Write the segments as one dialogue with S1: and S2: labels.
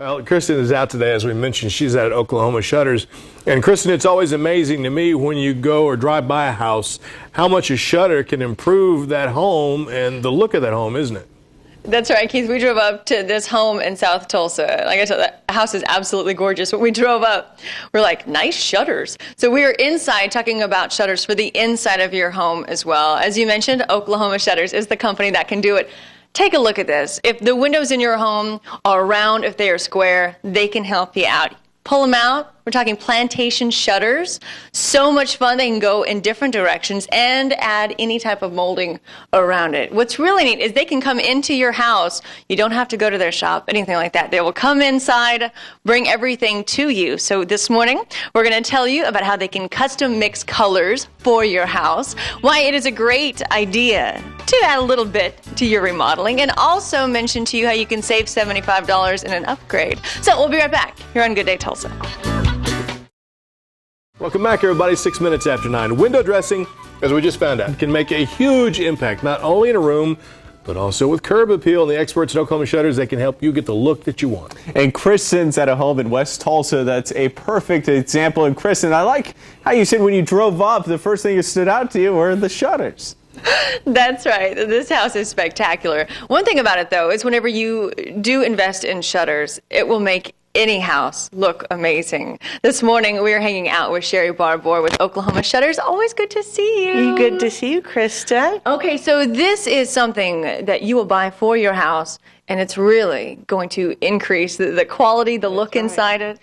S1: Well, Kristen is out today, as we mentioned. She's at Oklahoma Shutters. And Kristen, it's always amazing to me when you go or drive by a house how much a shutter can improve that home and the look of that home, isn't it?
S2: That's right, Keith. We drove up to this home in South Tulsa. Like I said, that house is absolutely gorgeous. But we drove up, we're like, nice shutters. So we are inside talking about shutters for the inside of your home as well. As you mentioned, Oklahoma Shutters is the company that can do it. Take a look at this. If the windows in your home are round, if they are square, they can help you out. Pull them out. We're talking plantation shutters. So much fun. They can go in different directions and add any type of molding around it. What's really neat is they can come into your house. You don't have to go to their shop, anything like that. They will come inside, bring everything to you. So this morning, we're going to tell you about how they can custom mix colors for your house, why it is a great idea to add a little bit to your remodeling, and also mention to you how you can save $75 in an upgrade. So we'll be right back here on Good Day Tulsa.
S1: Welcome back, everybody. 6 minutes after 9. Window dressing, as we just found out, can make a huge impact, not only in a room, but also with curb appeal. And the experts at Oklahoma Shutters, they can help you get the look that you want.
S3: And Kristen's at a home in West Tulsa that's a perfect example. And Kristen, I like how you said when you drove up, the first thing that stood out to you were the shutters.
S2: That's right. This house is spectacular. One thing about it, though, is whenever you do invest in shutters, it will make any house look amazing. This morning, we are hanging out with Sherry Barbour with Oklahoma Shutters. Always good to see you.
S4: Good to see you, Kristen.
S2: Okay, so this is something that you will buy for your house, and it's really going to increase the quality, the look inside it.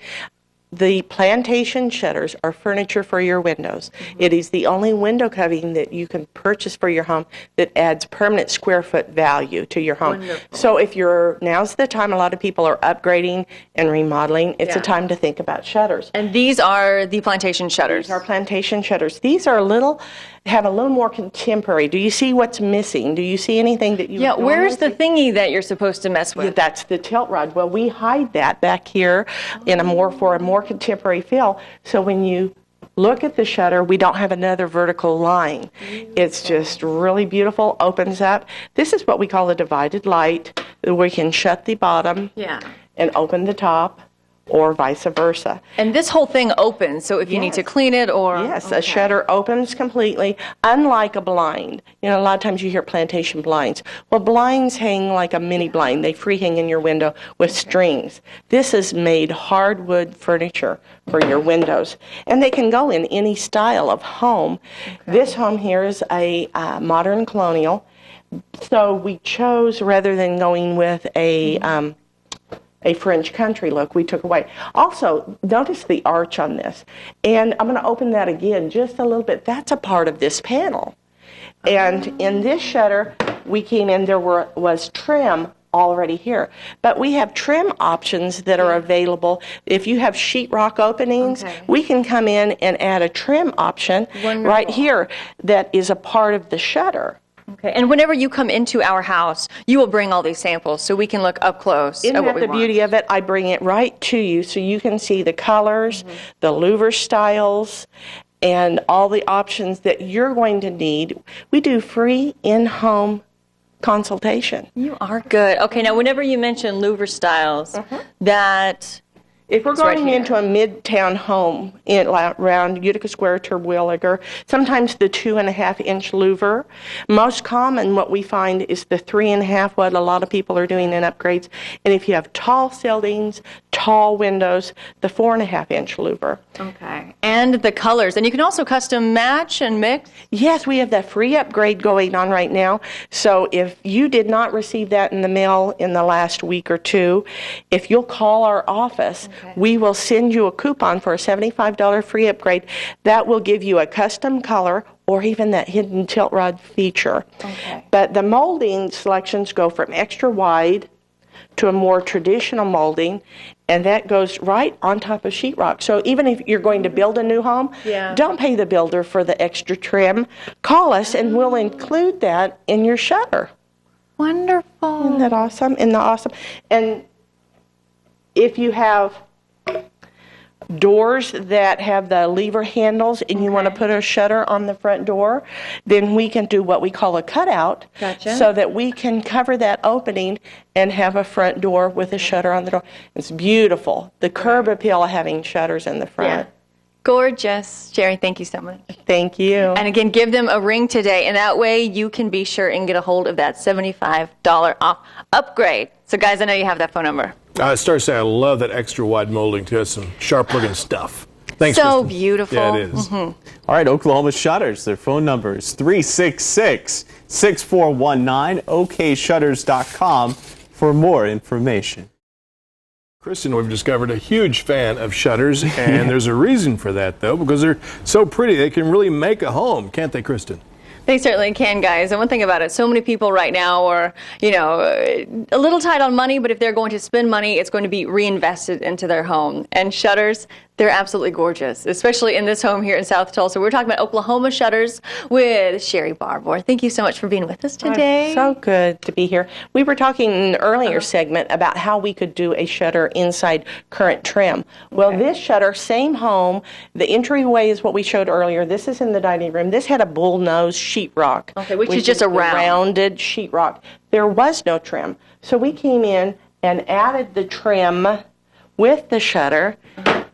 S4: The plantation shutters are furniture for your windows. It is the only window covering that you can purchase for your home that adds permanent square foot value to your home.
S2: Wonderful.
S4: So now's the time a lot of people are upgrading and remodeling. It's a time to think about shutters.
S2: And these are the plantation shutters.
S4: These are plantation shutters. These are have a little more contemporary. Do you see what's missing? Do you see anything that you
S2: where's the thingy that you're supposed to mess with?
S4: Yeah, that's the tilt rod. Well, we hide that back here in for a more contemporary feel. So when you look at the shutter, we don't have another vertical line. It's just really beautiful, opens up. This is what we call a divided light. We can shut the bottom and open the top, or vice versa.
S2: And this whole thing opens, so if you need to clean it or...
S4: Yes, a shutter opens completely, unlike a blind. You know, a lot of times you hear plantation blinds. Well, blinds hang like a mini blind. They free hang in your window with strings. This is made hardwood furniture for your windows. And they can go in any style of home. This home here is a modern colonial. So we chose, rather than going with a French country look, we took away. Also, notice the arch on this. And I'm going to open that again just a little bit. That's a part of this panel. And in this shutter, we came in, there was trim already here. But we have trim options that are available. If you have sheetrock openings, we can come in and add a trim option right here that is a part of the shutter.
S2: Okay, and whenever you come into our house, you will bring all these samples so we can look up close at what we want.
S4: Isn't that the beauty of it? I bring it right to you so you can see the colors, the louver styles, and all the options that you're going to need. We do free in-home consultation.
S2: You are good. Okay, now whenever you mention louver styles, that...
S4: If we're going into a midtown home around Utica Square, Terwilliger, sometimes the 2.5-inch louver. Most common, what we find is the 3.5, what a lot of people are doing in upgrades. And if you have tall ceilings, tall windows, the 4.5-inch louver.
S2: Okay. And the colors. And you can also custom match and mix?
S4: Yes, we have that free upgrade going on right now. So if you did not receive that in the mail in the last week or two, if you'll call our office, we will send you a coupon for a $75 free upgrade. That will give you a custom color or even that hidden tilt rod feature. But the molding selections go from extra wide to a more traditional molding, and that goes right on top of sheetrock. So even if you're going to build a new home, don't pay the builder for the extra trim. Call us and we'll include that in your shutter.
S2: Wonderful.
S4: Isn't that awesome? And if you have doors that have the lever handles and you want to put a shutter on the front door, then we can do what we call a cutout.
S2: Gotcha.
S4: So that we can cover that opening and have a front door with a shutter on the door. It's beautiful. The curb appeal of having shutters in the front.
S2: Yeah. Gorgeous. Jerry, thank you so much.
S4: Thank you.
S2: And again, give them a ring today, and that way you can be sure and get a hold of that $75 off upgrade. So guys, I know you have that phone number.
S1: I start saying I love that extra wide molding too. It's some sharp looking stuff. Thanks.
S2: So
S1: Kristen.
S2: beautiful.
S1: Yeah, it is.
S3: All right, Oklahoma Shutters. Their phone number is 366-6419, okshutters.com for more information.
S1: Kristen, we've discovered a huge fan of shutters, and there's a reason for that, though, because they're so pretty. They can really make a home, can't they, Kristen?
S2: They certainly can, guys. And one thing about it, so many people right now are, a little tight on money, but if they're going to spend money, it's going to be reinvested into their home. And shutters, they're absolutely gorgeous, especially in this home here in South Tulsa. We're talking about Oklahoma Shutters with Sherry Barbour. Thank you so much for being with us today.
S4: So good to be here. We were talking in an earlier segment about how we could do a shutter inside current trim. Well, this shutter, same home, the entryway is what we showed earlier. This is in the dining room. This had a bullnose sheetrock.
S2: Okay, which is just a
S4: rounded sheetrock. There was no trim. So we came in and added the trim with the shutter,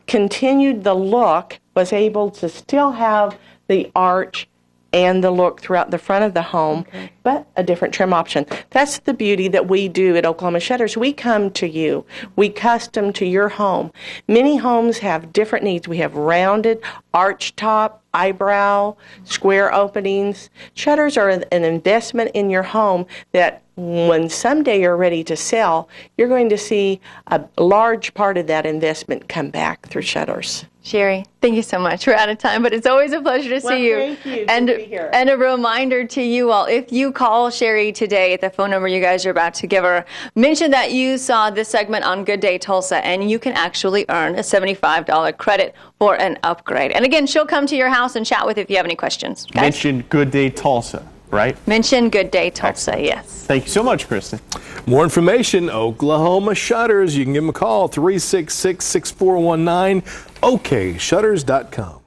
S4: continued the look, was able to still have the arch and the look throughout the front of the home, but a different trim option. That's the beauty that we do at Oklahoma Shutters. We come to you. We custom to your home. Many homes have different needs. We have rounded, arch top, eyebrow, square openings. Shutters are an investment in your home that when someday you're ready to sell, you're going to see a large part of that investment come back through shutters.
S2: Sherry, thank you so much. We're out of time, but it's always a pleasure to see you.
S4: Thank you.
S2: And,
S4: Good to be here.
S2: and a reminder to you all, if you call Sherry today at the phone number you guys are about to give her, mention that you saw this segment on Good Day Tulsa, and you can actually earn a $75 credit for an upgrade. And again, she'll come to your house and chat with you if you have any questions. Guys?
S3: Mention Good Day Tulsa, right?
S2: Mention Good Day Tulsa, yes.
S3: Thank you so much, Kristen.
S1: More information, Oklahoma Shutters. You can give them a call, 366-6419, okshutters.com.